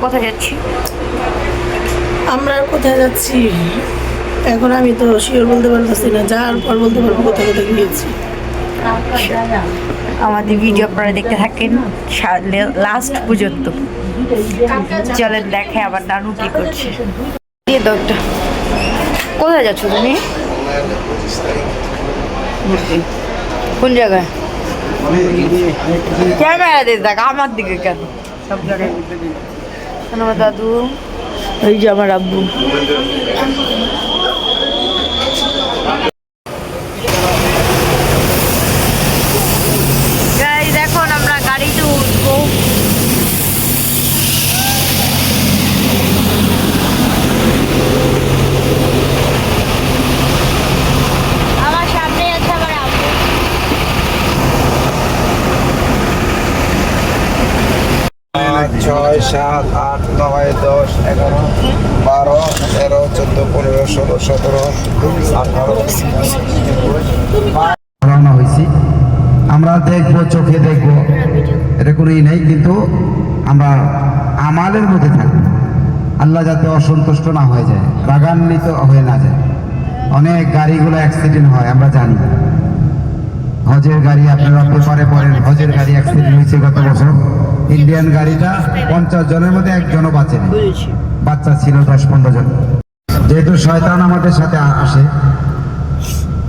কোথায় যাচ্ছি? আমরা কোথায় যাচ্ছি এখন আমি তো শিওর বলতে পারতেছি না, যাওয়ার পর বলতে পারবো কোথায় কোথায় গিয়েছি। আমাদের ভিডিও আপনারা দেখতে থাকেন লাস্ট পর্যন্ত। চলেন দেখে আবার নানু কি করছে। দিয়ে দরটা কোথায় যাচ্ছ তুমি? কোন জায়গায়? ক্যামেরা দিয়ে দেখ আমার দিকে কেন? সব জায়গায় আমার দাদু, এই যে আমার আব্বু। গাইস এখন আমরা গাড়িতে উঠবো। আমার সামনে আছে আমার আব্বু। 6, 7, 8, 9, 10, 11, 12, 13, 14, 15, 16, 17, 18 রওনা হয়েছি। আমরা দেখবো, চোখে দেখবো, এটা কোনোই নেই, কিন্তু আমরা আমালের মধ্যে থাকবো। আল্লাহ যাতে অসন্তুষ্ট না হয়ে যায়, রাগান্বিত হয়ে না যায়। অনেক গাড়িগুলো অ্যাক্সিডেন্ট হয়, আমরা জানি। হজের গাড়ি আপনারা পেপারে পড়েন, হজের গাড়ি অ্যাক্সিডেন্ট হয়েছে গত বছর। ইন্ডিয়ান গাড়িটা 50 জনের মধ্যে একজনও বাঁচেনি, বাচ্চা ছিল 10-15 জন। যেহেতু শয়তান আমাদের সাথে আসে,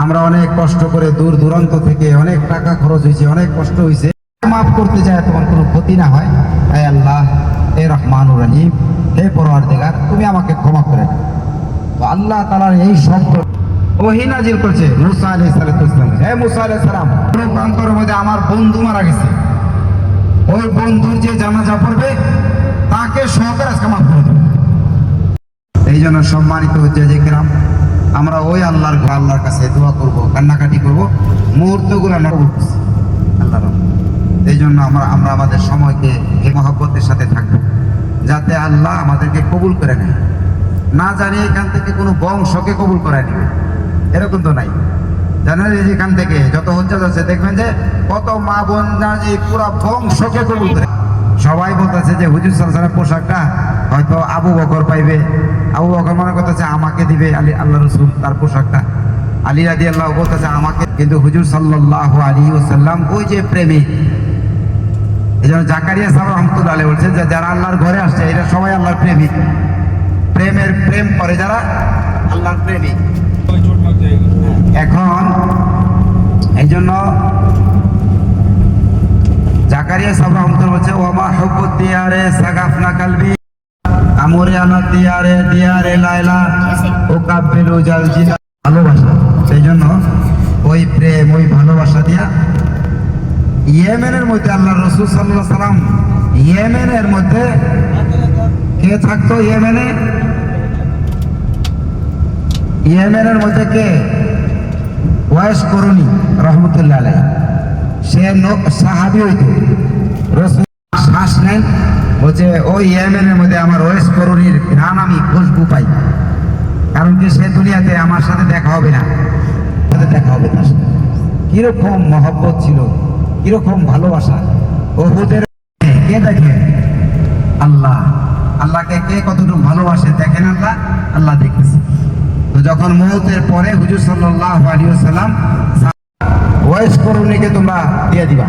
আমরা অনেক কষ্ট করে দূর দূরান্ত থেকে অনেক টাকা খরচ হয়েছে, অনেক কষ্ট হয়েছে, মাফ করতে যায় তোমার কোনো ক্ষতি না হয়। হে আল্লাহ, হে রহমানুর রহিম, হে পরওয়ারদিগার, তুমি আমাকে ক্ষমা করে দাও। তো আল্লাহ তাআলার এই শব্দ ওহী নাজিল করছে মুসা আলাইহিস সালাম। হে মুসা আলাইহিস সালাম, প্রান্তরের মধ্যে আমার বন্ধু মারা গেছে, ওই বন্ধুর যে জানাজা পড়বে তাকে সহকারে আজকে মাফ করে দেবে। এই জন্য সম্মানিত হচ্ছে যে কিরাম, আমরা ওই আল্লাহর কাছে দোয়া করব, কান্নাকাটি করব, মুহূর্তগুলো আমরা আল্লাহর। এই জন্য আমরা আমাদের সময়কে এই মহব্বতের সাথে থাকবো, যাতে আল্লাহ আমাদেরকে কবুল করে নেয়। না জানি এখান থেকে কোনো বংশকে কবুল করে নেবে, এরকম তো নাই। জানেন এখান থেকে যত হজ্জাত আছে দেখবেন যে কত মা বোন না যে পুরা বংশকে কবুল করে। সবাই বলতেছে যে হুজুর সাল্লাল্লাহু আলাইহি ওয়াসাল্লামের পোশাকটা হয়তো আবু বকর পাইবে, আবু বকর মনে করতেছে আমাকে দিবে আল্লাহ রাসূল তার পোশাকটা, আলী রাদিয়াল্লাহু বলতেছে আমাকে। কিন্তু হুজুর সাল্লাল্লাহু আলাইহি ওয়াসাল্লাম ওই যে প্রেমিক, এই জন্য জাকারিয়া সাহেব রাহমাতুল্লাহ আলাইহি বলছেন যে যারা আল্লাহর ঘরে আসছে এরা সবাই আল্লাহর প্রেমিক। প্রেম করে যারা আল্লাহর প্রেমিক। এখন এই জন্য জাকারিয়া সাহেব রাহমাতুল্লাহ বলছে ওমা হুব্বুদ দিয়ারে সাগাফনা কালবি আমরে আনা দিয়ারে লাইলা ও কাব্বিলু জালজিনা। ভালোবাসা, সেই জন্য ওই প্রেম, ওই ভালোবাসা দিয়া ইয়েমেনের মধ্যে আল্লাহ রাসূল সাল্লাল্লাহু আলাইহি সাল্লাম, ইয়েমেনের মধ্যে কে থাকতো? ইয়েমেনের মধ্যে কে? ওয়াইস করুনি রহমতুল্লাহ আলাইহি, সে সাহাবী হইতো। রাসূল শ্বাস নেন, বলছে ওই ইয়েমেনের মধ্যে আমার ওয়াইস করুনির ঘ্রাণ আমি খুশবু পাই, কারণ কি সে দুনিয়াতে আমার সাথে দেখা হবে না, দেখা হবে তার সাথে। কিরকম মহব্বত ছিল, কিরকম ভালোবাসা। উহুদের কে দেখে? আল্লাহ। আল্লাহকে কে কতটুকু ভালোবাসে দেখেন আল্লাহ দেখতেছে। তো যখন মওতের পরে হুজুর সাল্লাল্লাহু আলাইহি ওয়াসাল্লাম ওয়াইস করুনিকে তোমরা দিয়ে দিবা,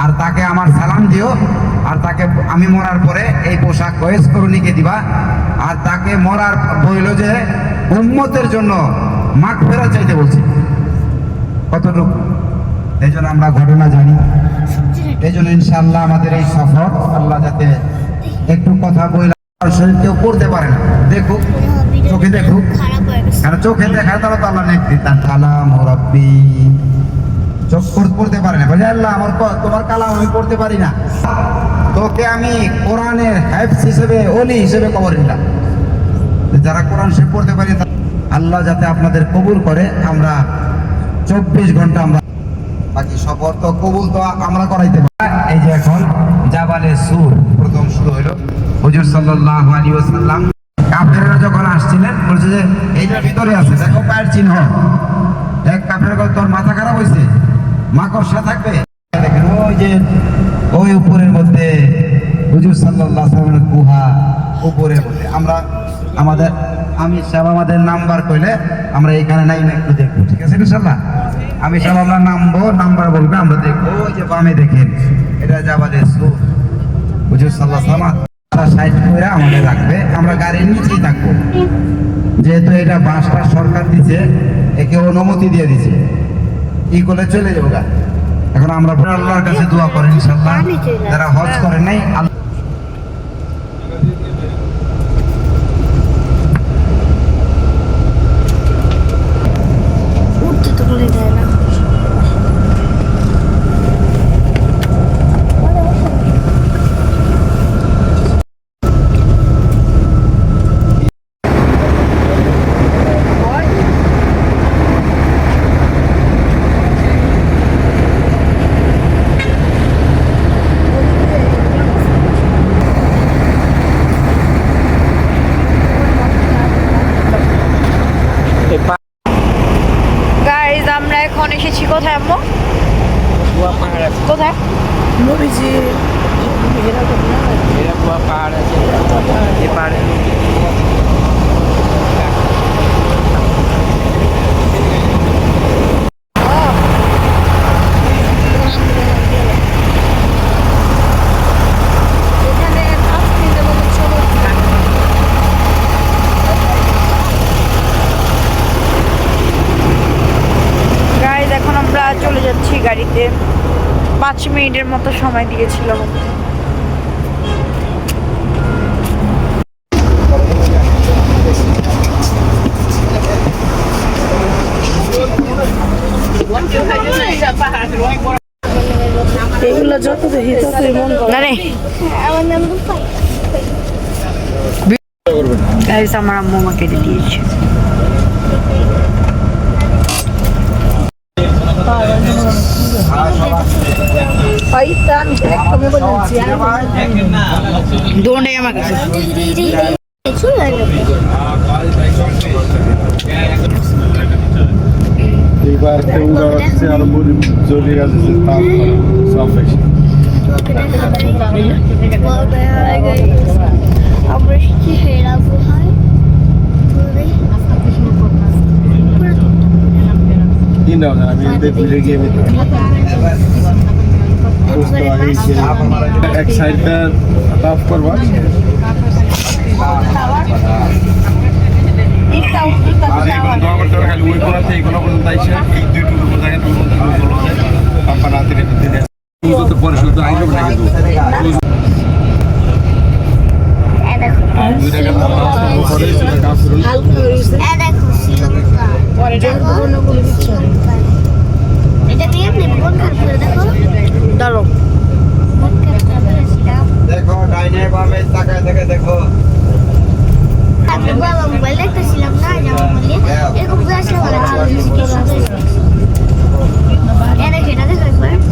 আর তাকে আমার সালাম দিও, আর তাকে আমি মরার পরে এই পোশাক ওয়াইস করুনিকে দিবা, আর তাকে মরার বইল যে উম্মতের জন্য মাগফিরাত চাইতে বলছে। কতটুকু? এই জন্য আমরা ঘটনা জানি। এই জন্য ইনশাআল্লাহ আমাদের এই সফর আল্লাহ যাতে একটু কথা বইলা শরীর কেউ পড়তে পারে না, দেখুক, চোখে দেখুক, কারণ চোখে দেখা তারা তো আল্লাহ নেক দিতাম কালাম রাব্বি। চোখ পড়তে পারে না, বলে আল্লাহ আমার তোমার কালাম আমি পড়তে পারি না, তোকে আমি কোরআনের হাফেজ হিসেবে, ওলি হিসেবে কবর নিলাম। যারা কোরআন সে পড়তে পারি, আল্লাহ যাতে আপনাদের কবুল করে। আমরা 24 ঘন্টা আমরা বাকি সফর তো কবুল তো আমরা করাইতে পারি। এই যে এখন জাবালে সুর প্রথম শুরু হইল। হুজুর সাল্লাল্লাহু আলাইহি ওয়াসাল্লাম কাফেররা যখন আসছিলেন বলছে যে এইটার ভিতরে আছে, দেখো পায়ের চিহ্ন। এক কাফের বলে তোর মাথা খারাপ হয়েছে, মাকড়সা থাকবে। দেখেন ওই যে ওই উপরের মধ্যে হুজুর সাল্লাল্লাহু আলাইহি ওয়াসাল্লামের গুহা উপরে বলে আমি সব আমাদের নাম্বার কইলে আমরা এখানে নাই একটু দেখবো, ঠিক আছে ইনশাআল্লাহ? আমি সব আমরা নাম্বার বলবে, আমরা দেখবো। ওই যে বামে দেখেন, এটা জাবালে সুর, হুজুর সাল্লাল্লাহু আলাইহি ওয়াসাল্লাম সাইড করে আমাদের রাখবে, আমরা গাড়ির নিচেই থাকবো। যেহেতু এটা বাসটা সরকার দিছে, একে অনুমতি দিয়ে দিছে, ই করে চলে যাবো গা। এখন আমরা আল্লাহর কাছে দোয়া করেন ইনশাআল্লাহ, যারা হজ করেন নাই উঠতে তো বলে দেয় না। গাইজ আমরা এখন এসেছি কোথায় আম্মু? কোথায়? নবীজি এরকম না, পাহাড় আছে এই পাহাড়ে এখানে 5 মিনিটের মতো ছোট গাইজ এখন আমরা চলে যাচ্ছি গাড়িতে, 5 মিনিটের মতো সময় দিয়েছিল। এগুলো যত দেখি ততই মন করে। না রে আমার নাম রূপাই। গাইজ আমার আম্মু আমাকে এটা দিয়েছে। পাইতা আমি একটা মোবাইল নিয়েছি, দোনে আমার কাছে এবার কেউ যাচ্ছে আর জলি আছে তার সাফেক্স আমরা কি হেরা গুহায় কি না আমি ভুলে গিয়ে এক সাইডটা টাফ করবা খালি ওই কোনা থেকে কোনো পর্যন্ত আইসে এই দুইটুকু জায়গা পাম্পা রাতে রেখে দিলে পরে শুধু আইলো না কিন্তু দুই টাকা পরে কাজ করুন এটা দিয়ে আপনি মন খারাপ করে দেখো ধরো। মন খারাপ করে দেখো ডাইনে বামে তাকায় থেকে দেখো। আমি বাবা মোবাইল দেখতেছিলাম না, যেমন বললি এরকম করে আসলে ভালো ভালো এটা সেটা দেখো একবার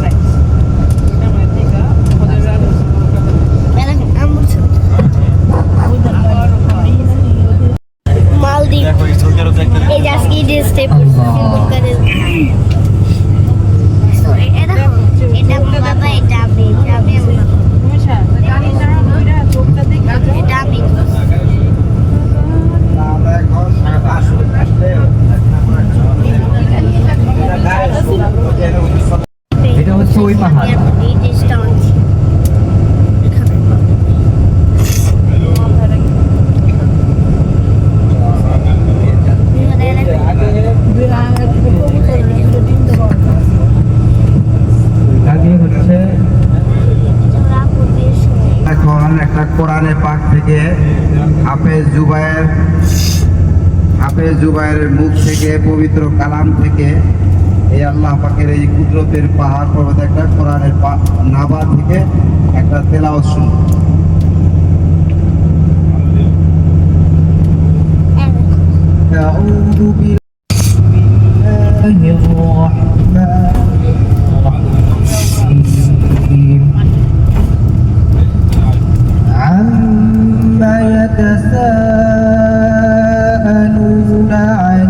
মালদ্বীপ এই যে আজকে যে স্টেপ করে সরি এটা এটা বাবা এটা আমি আমরা এখন এটা হচ্ছে ওই পাহাড়। এই দেশটা আছে এখন একটা কোরআনে পাক থেকে হাফেজ জুবায়ের মুখ থেকে, পবিত্র কালাম থেকে, এই আল্লাহ পাকের এই কুদরতের পাহাড় পর্বত, একটা কোরআনের নাবা থেকে একটা তেলাওয়াত শুনবো। أعوذ بالله الرحمن الرحيم عما يتساءلون عن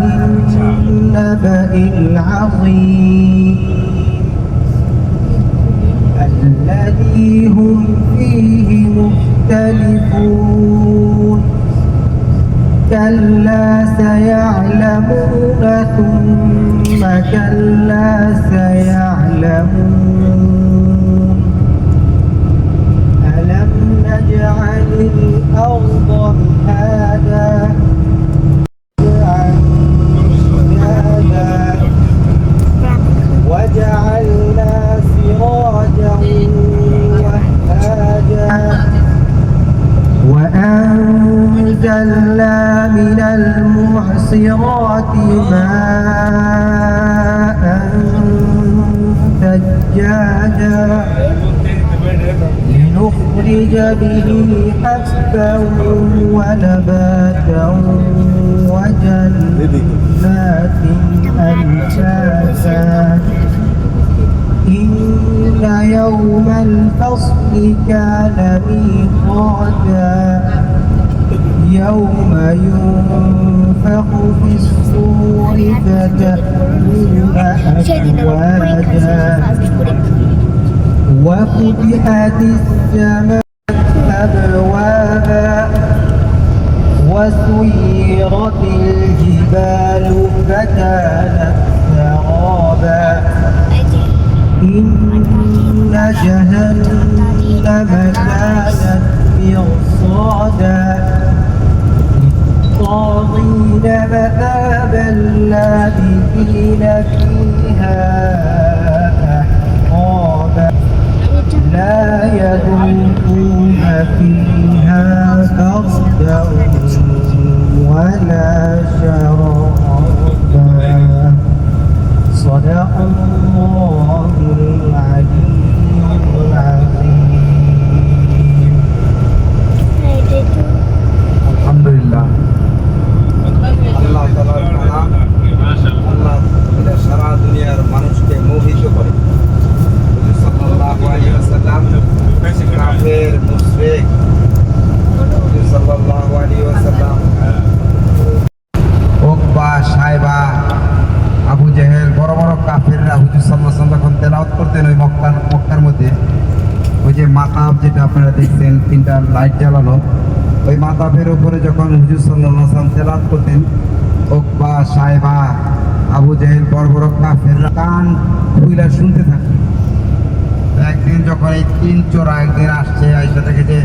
النبأ العظيم الذي هم فيه كلا سيعلمون ثم كلا سيعلمون ألم نجعل الأرض مهادا وجعلنا سراجا وهاجا وأنزلنا من المعصرات ماء ثجاجا لنخرج به حبا ونباتا وجنات ألفافا إن يوم الفصل كان ميقاتا يوم ينفخ في الصور فتأتون أفواجا وفتحت السماء أبوابا وسيرت الجبال فكانت سرابا إن جهنم كانت مرصادا للطاغين مآبا لابثين فيها أحقابا لا يذوقون فيها بردا ولا شرابا صدق الله العلي العظيم الحمد لله আল্লাহ তাআলার কালাম আল্লাহ সারা দুনিয়ার মানুষকে মোহিত করে হুজুর সাল্লাল্লাহু আলাইহি ওয়াসাল্লাম কাফের মুশরিক হুজুর সাল্লাল্লাহু আলাইহি ওয়াসাল্লাম উকবা সাইবা আবু জেহেল বড় বড় কাফেররা হুজুর সাল্লাল্লাহু আলাইহি ওয়াসাল্লাম যখন তেলাওয়াত করতেন ওই মক্কার মধ্যে ওই যে মাতাব যেটা আপনারা দেখছেন তিনটা লাইট জ্বালানো ওই মাতাবের উপরে যখন হুজুর সাল্লাল্লাহু আলাইহি ওয়াসাল্লাম তেলাওয়াত করতেন উকবা সাইবা আবু জেহেল বড় বড় কাফেররা কান খুইলা শুনতে থাকে। একদিন যখন এই তিন চোরা একদিন আসছে আইসা থেকে যে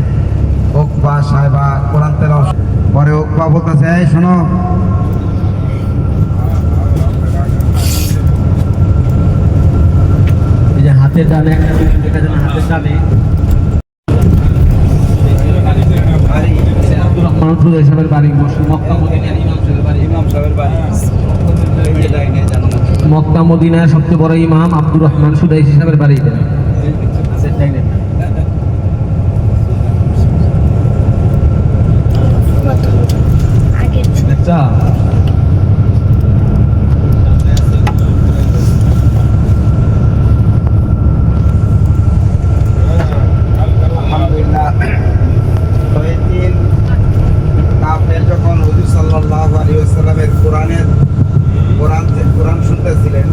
উকবা সাইবা কোরআন তেলাওয়াত পরে উকবা বলতেছে এই শোনো এই যে হাতের ডানে দেখা যায় হাতের ডানে আব্দুর রহমান সুদাই সাহেবের বাড়ি মক্কা মদিনার ইমাম সাহেবের বাড়ি মক্কা মদিনার সবচেয়ে বড় ইমাম আব্দুর রহমান সুদাই সাহেবের বাড়ি আচ্ছা আলহামদুলিল্লাহ ওই দিন কাফের যখন হুজুর সাল্লাল্লাহু আলাইহি ওয়াসাল্লামের কোরআন শুনতেছিলেন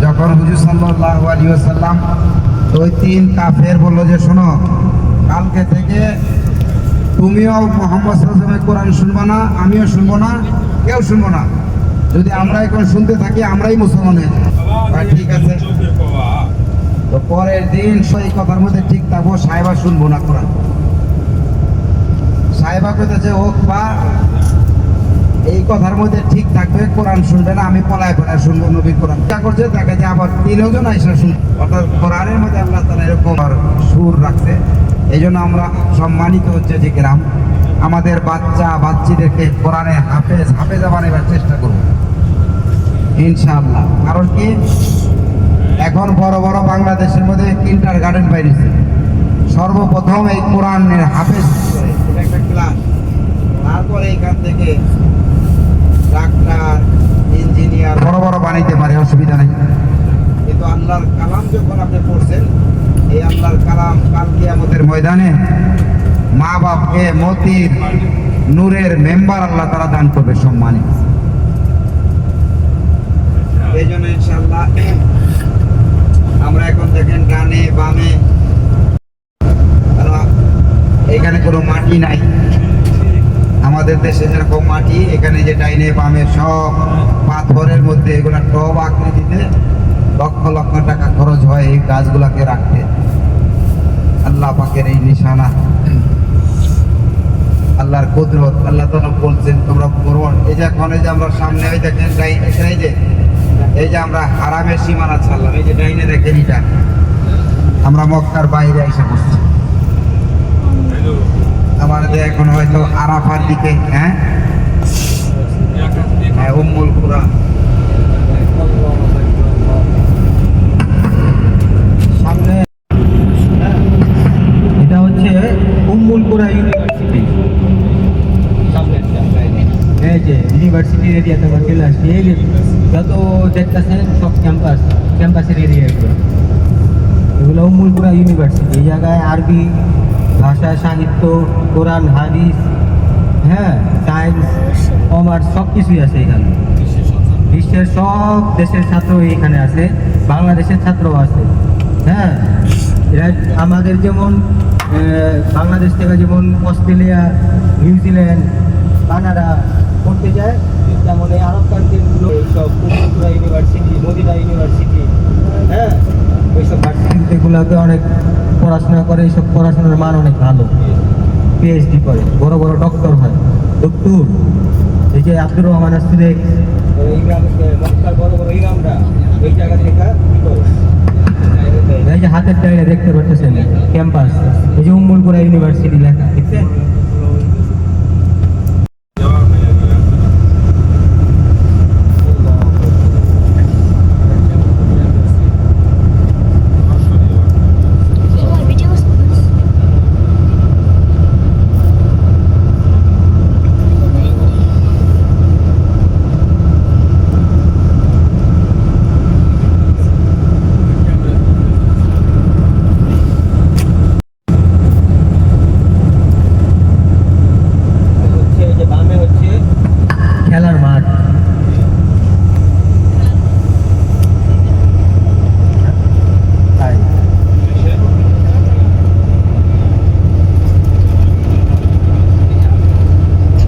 যখন হুজুর সাল্লাল্লাহু আলাইহি ওয়াসাল্লাম ওই তিন কাফের বলল যে শোনো কালকে থেকে তুমিও মুহাম্মদ সাল্লাল্লাহু আলাইহি ওয়াসাল্লামের কোরআন শুনবা না আমিও শুনবো না কেউ শুনবো না যদি আমরা এখন শুনতে থাকি আমরাই মুসলমান হয়ে যাই। ঠিক আছে তো পরের দিন সেই কথার মধ্যে ঠিক থাকবো সাহেবা শুনবো না কোরআন সাহেবা কইতেছে উকবা এই কথার মধ্যে ঠিক থাকবে কোরআন শুনবে না আমি পলায় শুনবো নবীর কোরআন যা করছে দেখা যায় আবার তিনজন আইসা শুন অর্থাৎ কোরআনের মধ্যে আল্লাহ তাআলা এরকম সুর রাখছে এই জন্য আমরা সম্মানিত হচ্ছে যে গ্রাম আমাদের বাচ্চাদেরকে কোরআনের হাফেজা বানাবার চেষ্টা করব ইনশাআল্লাহ। কারণ কি এখন বড় বড় বাংলাদেশের মধ্যে কিন্ডারগার্টেন বাইরেছে সর্বপ্রথম এই কোরআনের হাফেজ করে এটা একটা ক্লাস তারপরে এখান থেকে ডাক্তার ইঞ্জিনিয়ার বড় বড় বানাইতে পারে অসুবিধা নেই কিন্তু আল্লাহর কালাম যখন আপনি পড়ছেন এই আল্লাহর কালাম কাল কিয়ামতের ময়দানে মা বাপকে মতির নূরের মেম্বার আল্লাহ তাআলা দান করবে সম্মানে মাটি নাই, আমাদের দেশে যেরকম মাটি, এখানে যে ডাইনে বামে সব পাথরের মধ্যে এগুলা টব আকৃতিতে লক্ষ লক্ষ টাকা খরচ হয় এই গাছগুলাকে রাখতে। আল্লাহ পাকের এই নিশানা, আল্লাহর কুদরত। আল্লাহ তাআলা বলছেন তোমরা ভ্রমণ, এই যে এখন এই যে আমরা সামনে ওই দেখেন এই যে আমরা হারামের সীমানা ছাড়লাম, এই যে ডাইনে দেখেন এটা আমরা মক্কার বাইরে এসে বসছি। আমাদের এখন হয়তো আরাফার দিকে, হ্যাঁ উম্মুল কুরা। সামনে এটা হচ্ছে উম্মুল কুরা ইউনিভার্সিটি। এই যে ইউনিভার্সিটির এরিয়াতে আমরা চলে আসছি। এই যে যত দেখতেছেন সব ক্যাম্পাসের এরিয়া এগুলো উম্মুল কুরা ইউনিভার্সিটি। এই জায়গায় আরবি ভাষা, সাহিত্য, কোরআন, হাদিস, হ্যাঁ, সায়েন্স, কমার্স সব কিছুই আছে এখানে। বিশ্বের সব দেশের ছাত্র এখানে আছে, বাংলাদেশের ছাত্রও আছে। হ্যাঁ, এরা আমাদের যেমন বাংলাদেশ থেকে যেমন অস্ট্রেলিয়া, নিউজিল্যান্ড, কানাডা পড়তে যায়, যেমন এই আরব কান্ট্রিগুলো এইসব উম্মুল ইউনিভার্সিটি, মদিনা ইউনিভার্সিটি, হ্যাঁ, ওইসব ভার্সিটিগুলোতে অনেক পড়াশোনা করে। এইসব পড়াশোনার মান অনেক ভালো, পিএইচডি করে, বড় বড় ডক্টর হয়। ডক্টর এই যে আব্দুর রহমান আসুদেক, মক্কার বড় বড় ইমামরা ওই জায়গা থেকে কি করে। এই যে হাতের ডাইরে দেখতে পাচ্ছেন ক্যাম্পাস, এই যে উম্মুল কুরা ইউনিভার্সিটি লেখা, দেখছেন? ভিডিও এই যে বামে হচ্ছে খেলার মাঠ। তাই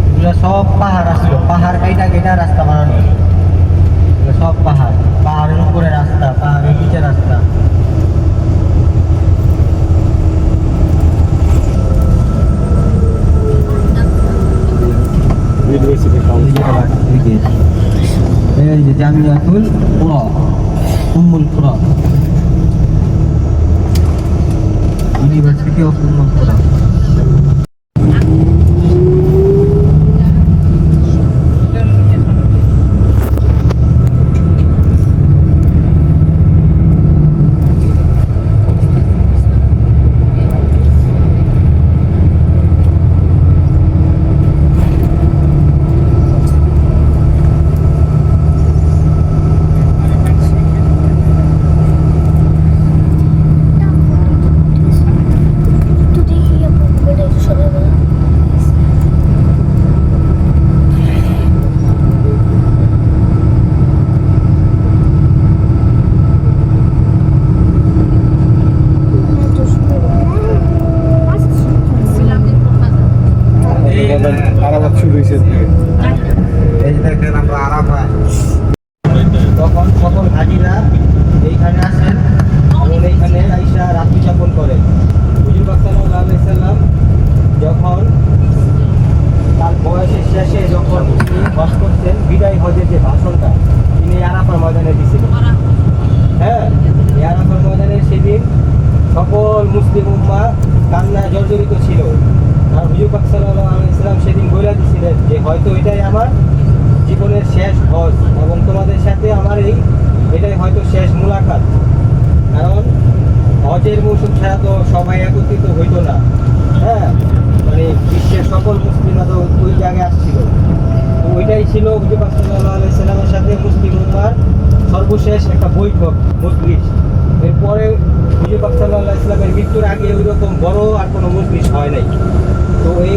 এগুলো সব পাহাড় আসলো, পাহাড় কাইটা কেটা রাস্তা বানানো। এগুলো সব পাহাড়, পাহাড়ের উপরে রাস্তা, পাহাড়ের নিচে রাস্তা। এই যে জামিয়াতুল কুরা, উম্মুল কুরা ইউনিভার্সিটি অফ উম্মুল কুরা। একটু দেখি আপু, মোবাইলটা একটু সরে গেল। আরাফাত শুরু হয়েছে। এই যে দেখেন আমরা আরাফায়, তখন সকল হাজিরা এইখানে আসেন এবং এইখানে আইসা রাত্রি যাপন করেন। হুজুর পাক সাল্লাল্লাহু আলাইহি সাল্লাম যখন তার বয়সের শেষে যখন তিনি হজ করতেন, বিদায় হজের যে ভাষণটা তিনি আরাফার ময়দানে দিয়েছিলেন। হ্যাঁ, এই আরাফার ময়দানে সেদিন সকল মুসলিম উম্মাহ কান্নায় জর্জরিত ছিল। আর হুজুর পাক সাল্লাল্লাহু আলাইহি সাল্লাম সেদিন বলে দিয়েছিলেন যে হয়তো এটাই আমার জীবনের শেষ হজ এবং তোমাদের সাথে আমার এটাই হয়তো শেষ মুলাকাত। কারণ হজের মৌসুম ছাড়া তো সবাই একত্রিত হইতো না। হ্যাঁ, মানে বিশ্বের সকল মুসলিমরা তো ওই জায়গায় আসছিল। তো ওইটাই ছিল হুজুর পাক সাল্লাল্লাহু আলাইহি সাল্লামের সাথে মুসলিম উম্মাহর সর্বশেষ একটা বৈঠক, মজলিস। এরপরে হুজুর পাক সাল্লাল্লাহু আলাইহি সাল্লামের মৃত্যুর আগে ওই রকম বড় আর কোনো মজলিস হয় নাই। তো ওই